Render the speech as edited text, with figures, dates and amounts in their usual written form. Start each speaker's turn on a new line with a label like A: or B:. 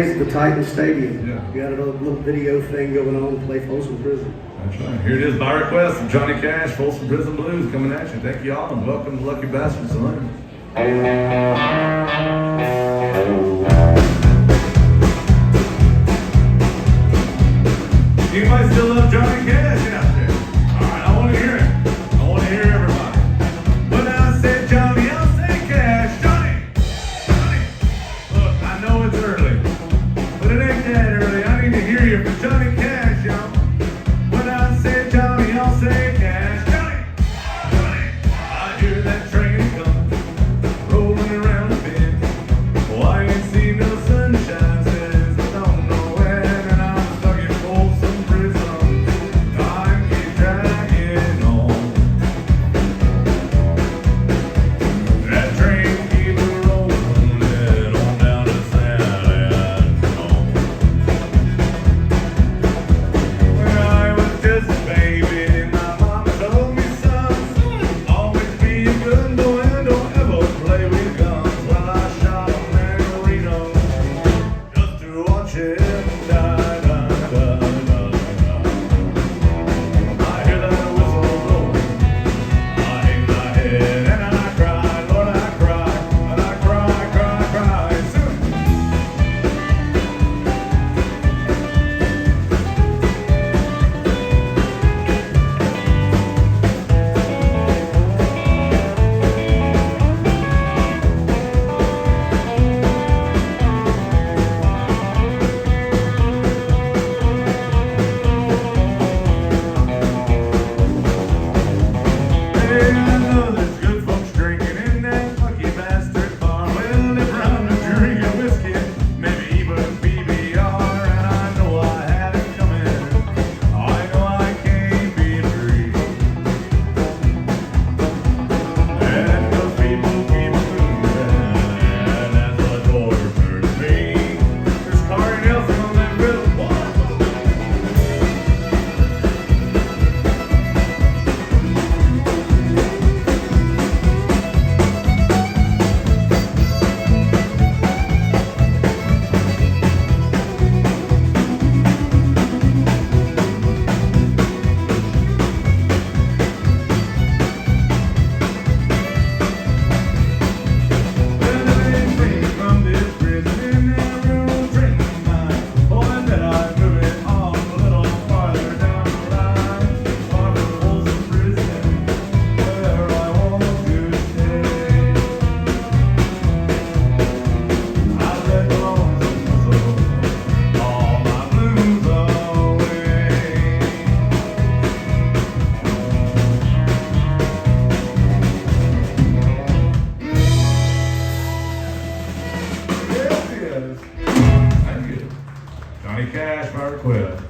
A: At the Titan Stadium.
B: Yeah.
A: You got a little video thing going on, play Folsom Prison.
B: That's right. Here it is by request from Johnny Cash, Folsom Prison Blues coming at you. Thank you all and welcome to Lucky Bastard Saloon. You might still love Johnny Cash out there. Alright, I want to hear it. I want to hear everybody. When I say Johnny, I'll say Cash. Johnny! Johnny! Look, I know it's early, but it ain't that early. I need to hear you for Johnny Cash, y'all. When I say Johnny, I'll say Cash. Johnny! Johnny! I hear that train coming, rolling around the bend. Oh, I ain't seen no sunshine since I don't know when, and I'm stuck in Folsom Prison. Time keeps dragging on. That train keeps rolling on down to San Antonio. When I was just a baby, my mama told me, son, always be a good boy and don't ever play with guns. Well, I shot a man in Reno just to watch him die, die, die, die, die. I hear that whistle blow, I hang my head and I cry, Lord, I cry, and I cry, cry, cry. Soon. Hey, I know there's good folks drinking in that lucky bastard bar. Well, if I'm drinking whiskey, maybe even PBR, and I know I had it coming. I know I can't be free. And those people keep moving, and that's what tortures me. There's Kari on that rhythm, boy. From this prison in that rural train of mine, boy, I bet I'd move it on a little farther down the line, far from Folsom Prison, where I want to stay. I let lonesome whistle all my blues away. Yes, yes. Thank you. Johnny Cash by request.